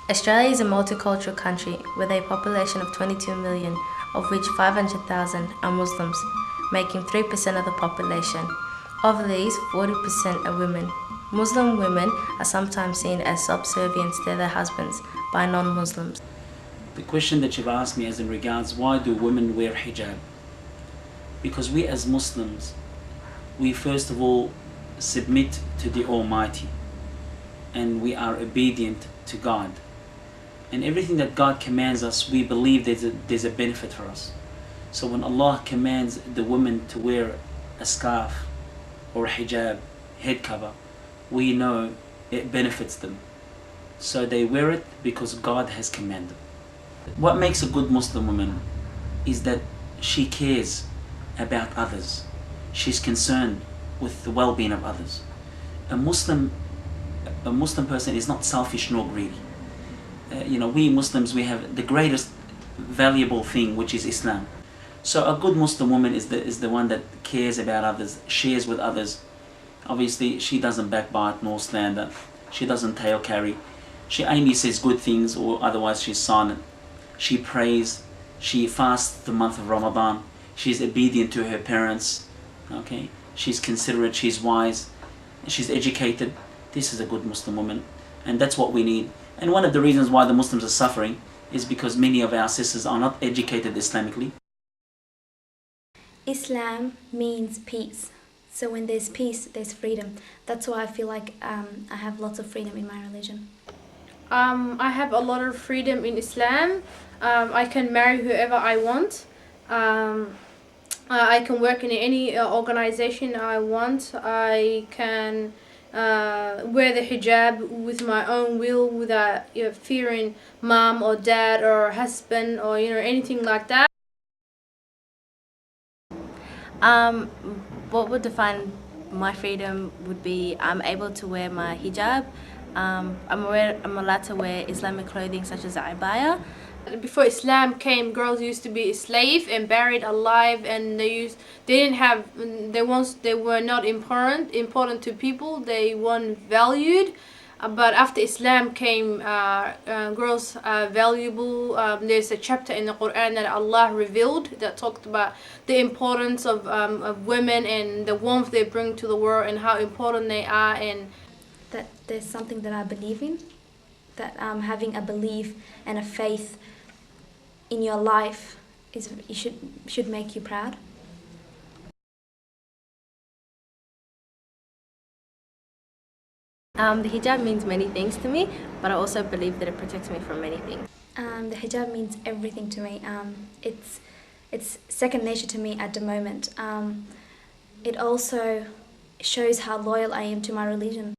Australia is a multicultural country with a population of 22 million, of which 500,000 are Muslims, making 3% of the population. Of these, 40% are women. Muslim women are sometimes seen as subservient to their husbands by non-Muslims. The question that you've asked me is in regards, why do women wear hijab? Because we as Muslims, we first of all submit to the Almighty and we are obedient to God. And everything that God commands us, we believe there's a benefit for us. So when Allah commands the woman to wear a scarf or a hijab, head cover, we know it benefits them. So they wear it because God has commanded. What makes a good Muslim woman is that she cares about others. She's concerned with the well-being of others. A Muslim person is not selfish nor greedy. We Muslims, we have the greatest valuable thing, which is Islam. So a good Muslim woman is the one that cares about others, shares with others. Obviously, she doesn't backbite nor slander. She doesn't tail carry. She only says good things, or otherwise she's silent. She prays. She fasts the month of Ramadan. She's obedient to her parents. Okay, she's considerate. She's wise. She's educated. This is a good Muslim woman, and that's what we need. And one of the reasons why the Muslims are suffering is because many of our sisters are not educated Islamically. Islam means peace. So when there's peace, there's freedom. That's why I feel like I have lots of freedom in my religion. I have a lot of freedom in Islam. I can marry whoever I want. I can work in any organization I want. I can wear the hijab with my own will without fearing mom or dad or husband or anything like that. What would define my freedom would be I'm able to wear my hijab. I'm allowed to wear Islamic clothing such as the abaya. Before Islam came, girls used to be slave and buried alive, and they were not important to people. They weren't valued. But after Islam came, girls are valuable. There's a chapter in the Quran that Allah revealed that talked about the importance of women and the warmth they bring to the world and how important they are, and that there's something that I believe in, that having a belief and a faith in your life should make you proud. The hijab means many things to me, but I also believe that it protects me from many things. The hijab means everything to me. It's second nature to me at the moment. It also shows how loyal I am to my religion.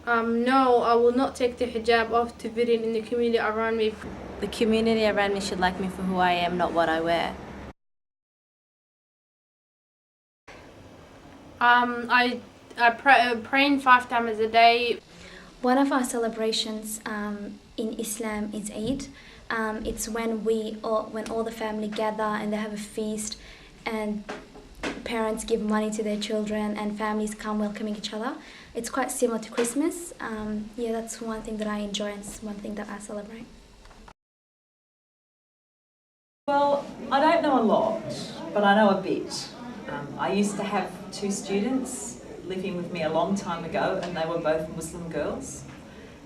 No, I will not take the hijab off to fit in the community around me. The community around me should like me for who I am, not what I wear. I pray 5 times a day. One of our celebrations in Islam is Eid. It's when all the family gather and they have a feast, and parents give money to their children and families come welcoming each other. It's quite similar to Christmas. That's one thing that I enjoy and it's one thing that I celebrate. Well, I don't know a lot, but I know a bit. I used to have 2 students living with me a long time ago, and they were both Muslim girls,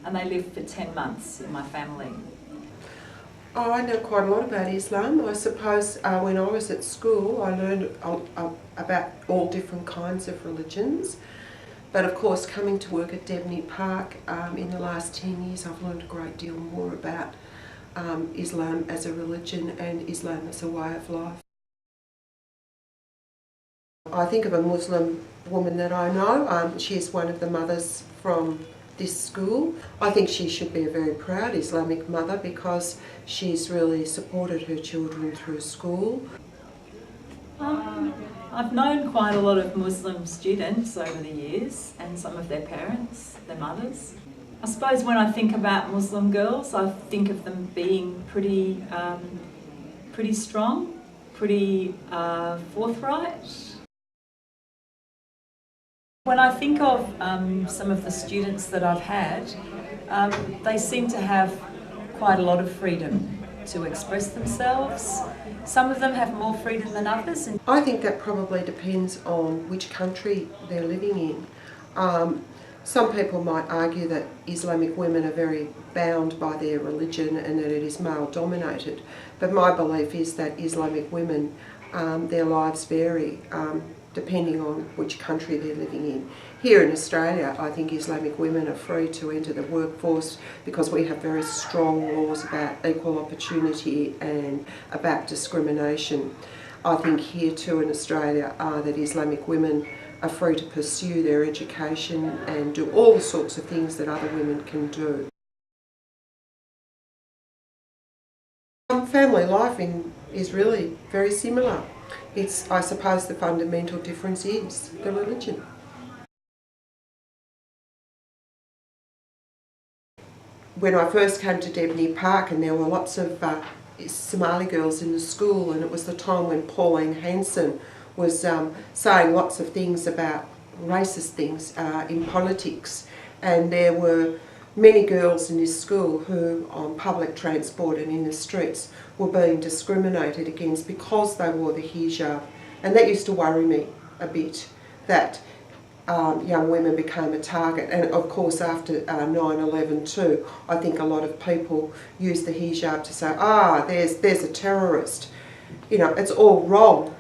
and they lived for 10 months in my family. Oh, I know quite a lot about Islam. I suppose when I was at school I learned about all different kinds of religions. But of course, coming to work at Debney Park in the last 10 years, I've learned a great deal more about Islam as a religion and Islam as a way of life. I think of a Muslim woman that I know. She's one of the mothers from this school. I think she should be a very proud Islamic mother because she's really supported her children through school. I've known quite a lot of Muslim students over the years, and some of their parents, their mothers. I suppose when I think about Muslim girls, I think of them being pretty strong, pretty forthright. When I think of some of the students that I've had, they seem to have quite a lot of freedom to express themselves. Some of them have more freedom than others. I think that probably depends on which country they're living in. Some people might argue that Islamic women are very bound by their religion and that it is male dominated, but my belief is that Islamic women, their lives vary depending on which country they're living in. Here in Australia, I think Islamic women are free to enter the workforce because we have very strong laws about equal opportunity and about discrimination. I think here too in Australia that Islamic women are free to pursue their education and do all the sorts of things that other women can do. Family life is really very similar. I suppose the fundamental difference is the religion. When I first came to Debney Park and there were lots of Somali girls in the school, and it was the time when Pauline Hanson was saying lots of things about racist things in politics, and there were many girls in this school who on public transport and in the streets were being discriminated against because they wore the hijab, and that used to worry me a bit, that young women became a target. And of course after 9/11 too, I think a lot of people used the hijab to say, there's a terrorist. You know, it's all wrong.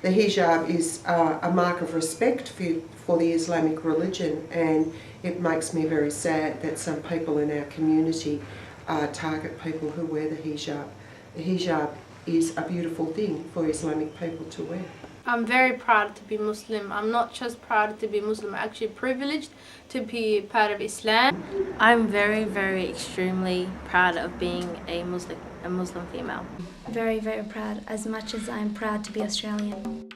The hijab is a mark of respect for the Islamic religion, and it makes me very sad that some people in our community target people who wear the hijab. The hijab is a beautiful thing for Islamic people to wear. I'm very proud to be Muslim. I'm not just proud to be Muslim, I'm actually privileged to be part of Islam. I'm very, very extremely proud of being a Muslim female. Very, very proud, as much as I'm proud to be Australian.